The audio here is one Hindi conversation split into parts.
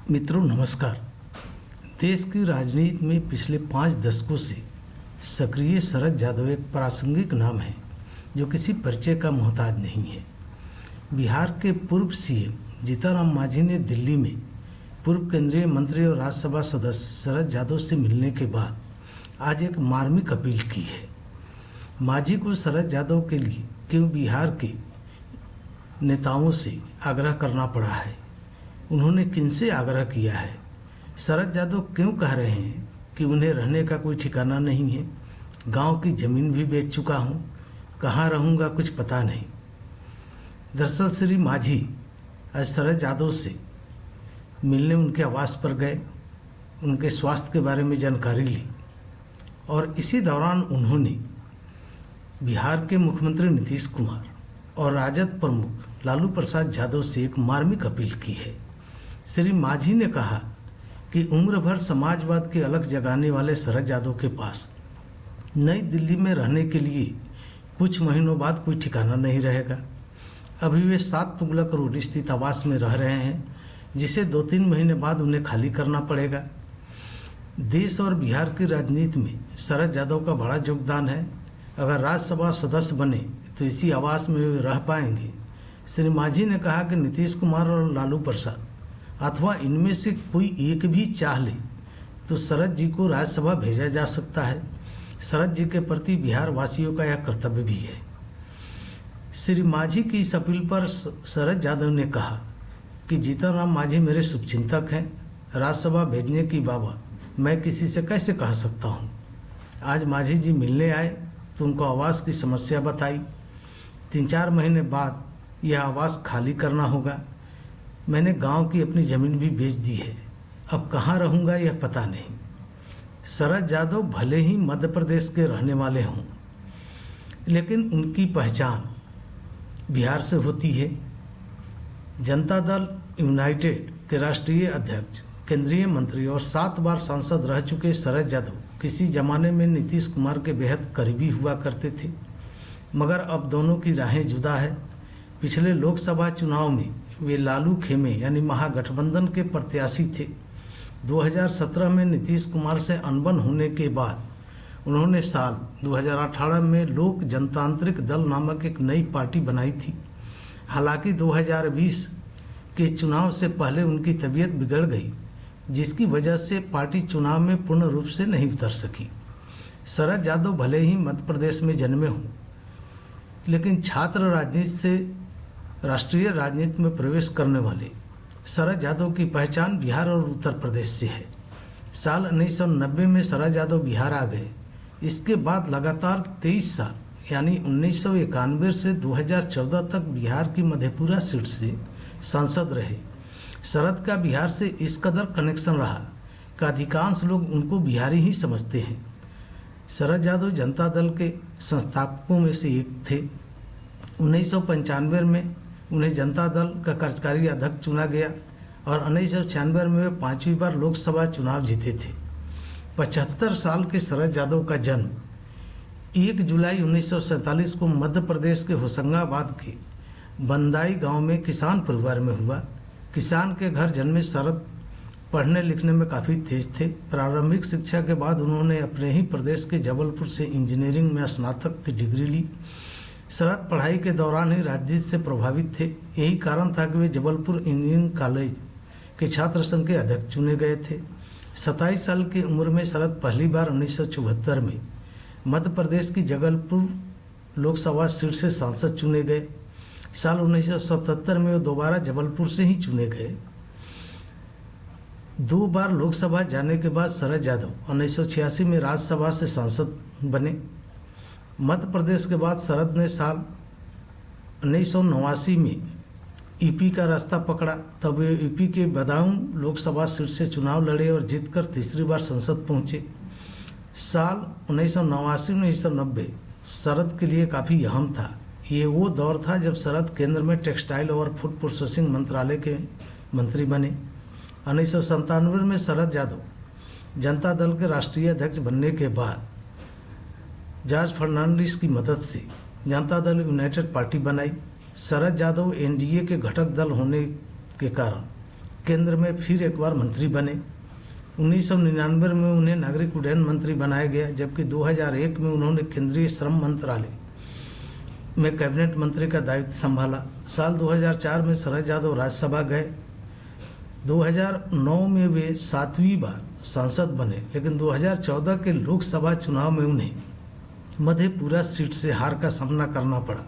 मित्रों नमस्कार। देश की राजनीति में पिछले 5 दशकों से सक्रिय शरद यादव एक प्रासंगिक नाम है जो किसी परिचय का मोहताज नहीं है। बिहार के पूर्व सीएम जीतन राम मांझी ने दिल्ली में पूर्व केंद्रीय मंत्री और राज्यसभा सदस्य शरद यादव से मिलने के बाद आज एक मार्मिक अपील की है। मांझी को शरद यादव के लिए क्यों बिहार के नेताओं से आग्रह करना पड़ा है, उन्होंने किनसे आग्रह किया है, शरद यादव क्यों कह रहे हैं कि उन्हें रहने का कोई ठिकाना नहीं है, गांव की जमीन भी बेच चुका हूं, कहाँ रहूंगा कुछ पता नहीं। दरअसल श्री मांझी आज शरद यादव से मिलने उनके आवास पर गए, उनके स्वास्थ्य के बारे में जानकारी ली और इसी दौरान उन्होंने बिहार के मुख्यमंत्री नीतीश कुमार और राजद प्रमुख लालू प्रसाद यादव से एक मार्मिक अपील की है। श्री मांझी ने कहा कि उम्र भर समाजवाद की अलख जगाने वाले शरद यादव के पास नई दिल्ली में रहने के लिए कुछ महीनों बाद कोई ठिकाना नहीं रहेगा। अभी वे 7 तुगलक रोड स्थित आवास में रह रहे हैं, जिसे 2-3 महीने बाद उन्हें खाली करना पड़ेगा। देश और बिहार की राजनीति में शरद यादव का बड़ा योगदान है। अगर राज्यसभा सदस्य बने तो इसी आवास में वे रह पाएंगे। श्री मांझी ने कहा कि नीतीश कुमार और लालू प्रसाद अथवा इनमें से कोई एक भी चाह ले तो शरद जी को राज्यसभा भेजा जा सकता है। शरद जी के प्रति बिहार वासियों का यह कर्तव्य भी है। श्री मांझी की इस अपील पर शरद यादव ने कहा कि जीतन राम मांझी मेरे शुभचिंतक हैं, राज्यसभा भेजने की बाबत मैं किसी से कैसे कह सकता हूं। आज मांझी जी मिलने आए तो उनको आवास की समस्या बताई। 3-4 महीने बाद यह आवास खाली करना होगा। मैंने गांव की अपनी जमीन भी बेच दी है, अब कहाँ रहूंगा यह पता नहीं। शरद यादव भले ही मध्य प्रदेश के रहने वाले हों, लेकिन उनकी पहचान बिहार से होती है। जनता दल यूनाइटेड के राष्ट्रीय अध्यक्ष, केंद्रीय मंत्री और 7 बार सांसद रह चुके शरद यादव किसी जमाने में नीतीश कुमार के बेहद करीबी हुआ करते थे, मगर अब दोनों की राहें जुदा है। पिछले लोकसभा चुनाव में वे लालू खेमे यानी महागठबंधन के प्रत्याशी थे। 2017 में नीतीश कुमार से अनबन होने के बाद उन्होंने साल 2018 में लोक जनतांत्रिक दल नामक एक नई पार्टी बनाई थी। हालांकि 2020 के चुनाव से पहले उनकी तबीयत बिगड़ गई, जिसकी वजह से पार्टी चुनाव में पूर्ण रूप से नहीं उतर सकी। शरद यादव भले ही मध्य प्रदेश में जन्मे हों, लेकिन छात्र राजनीति से राष्ट्रीय राजनीति में प्रवेश करने वाले शरद यादव की पहचान बिहार और उत्तर प्रदेश से है। साल 1990 में शरद यादव बिहार आ गए। इसके बाद लगातार 23 साल यानी 1991 से 2014 तक बिहार की मधेपुरा सीट से सांसद रहे। शरद का बिहार से इस कदर कनेक्शन रहा कि अधिकांश लोग उनको बिहारी ही समझते हैं। शरद यादव जनता दल के संस्थापकों में से एक थे। 1995 में उन्हें जनता दल का कार्यकारी अध्यक्ष चुना गया और 1996 में वे 5वीं बार लोकसभा चुनाव जीते थे। 75 साल के शरद यादव का जन्म 1 जुलाई 1947 को मध्य प्रदेश के होशंगाबाद के बंदाई गांव में किसान परिवार में हुआ। किसान के घर जन्मे शरद पढ़ने लिखने में काफ़ी तेज थे। प्रारंभिक शिक्षा के बाद उन्होंने अपने ही प्रदेश के जबलपुर से इंजीनियरिंग में स्नातक की डिग्री ली। शरद पढ़ाई के दौरान ही राजनीति से प्रभावित थे। यही कारण था कि वे जबलपुर इंजीनियरिंग कॉलेज के छात्र संघ के अध्यक्ष चुने गए थे। 27 साल की उम्र में शरद पहली बार 1974 में मध्य प्रदेश की जबलपुर लोकसभा सीट से सांसद चुने गए। साल 1977 में वो दोबारा जबलपुर से ही चुने गए। 2 बार लोकसभा जाने के बाद शरद यादव 1986 में राज्यसभा से सांसद बने। मध्य प्रदेश के बाद शरद ने साल 1989 में यूपी का रास्ता पकड़ा। तब वे यूपी के बदायूं लोकसभा सीट से चुनाव लड़े और जीतकर तीसरी बार संसद पहुंचे। साल 1989-1990 शरद के लिए काफ़ी अहम था। ये वो दौर था जब शरद केंद्र में टेक्सटाइल और फूड प्रोसेसिंग मंत्रालय के मंत्री बने। 1997 में शरद यादव जनता दल के राष्ट्रीय अध्यक्ष बनने के बाद जॉर्ज फर्नांडिस की मदद से जनता दल यूनाइटेड पार्टी बनाई। शरद यादव एनडीए के घटक दल होने के कारण केंद्र में फिर एक बार मंत्री बने। 1999 में उन्हें नागरिक उड्डयन मंत्री बनाया गया, जबकि 2001 में उन्होंने केंद्रीय श्रम मंत्रालय में कैबिनेट मंत्री का दायित्व संभाला। साल 2004 में शरद यादव राज्यसभा गए। 2009 में वे 7वीं बार सांसद बने, लेकिन 2014 के लोकसभा चुनाव में उन्हें मधेपुरा सीट से हार का सामना करना पड़ा।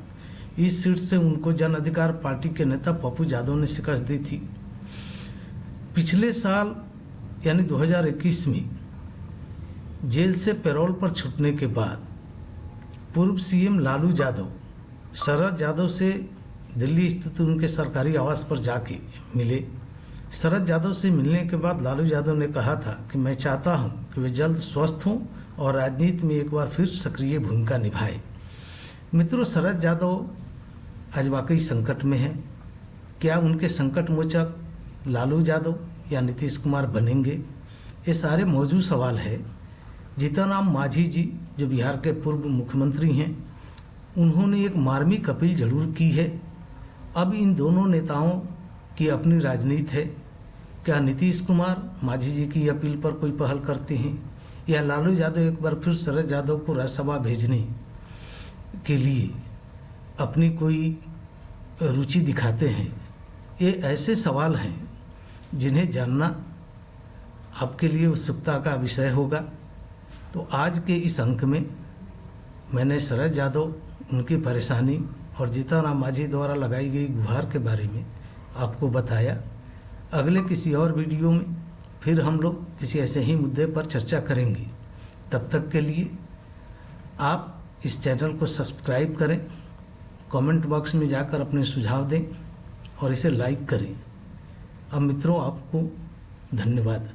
इस सीट से उनको जन अधिकार पार्टी के नेता पप्पू यादव ने शिकस्त दी थी। पिछले साल यानी 2021 में जेल से पैरोल पर छूटने के बाद पूर्व सीएम लालू यादव शरद यादव से दिल्ली स्थित उनके सरकारी आवास पर जाके मिले। शरद यादव से मिलने के बाद लालू यादव ने कहा था कि मैं चाहता हूं कि वे जल्द स्वस्थ हों और राजनीति में एक बार फिर सक्रिय भूमिका निभाएं। मित्रों, शरद यादव आज वाकई संकट में है। क्या उनके संकट मोचक लालू यादव या नीतीश कुमार बनेंगे? ये सारे मौजूद सवाल है। जीतनराम मांझी जी जो बिहार के पूर्व मुख्यमंत्री हैं, उन्होंने एक मार्मिक अपील जरूर की है। अब इन दोनों नेताओं की अपनी राजनीति है। क्या नीतीश कुमार मांझी जी की अपील पर कोई पहल करते हैं या लालू यादव एक बार फिर शरद यादव को राज्यसभा भेजने के लिए अपनी कोई रुचि दिखाते हैं? ये ऐसे सवाल हैं जिन्हें जानना आपके लिए उत्सुकता का विषय होगा। तो आज के इस अंक में मैंने शरद यादव, उनकी परेशानी और जीतनराम मांझी द्वारा लगाई गई गुहार के बारे में आपको बताया। अगले किसी और वीडियो में फिर हम लोग किसी ऐसे ही मुद्दे पर चर्चा करेंगे। तब तक के लिए आप इस चैनल को सब्सक्राइब करें, कमेंट बॉक्स में जाकर अपने सुझाव दें और इसे लाइक करें। अब मित्रों, आपको धन्यवाद।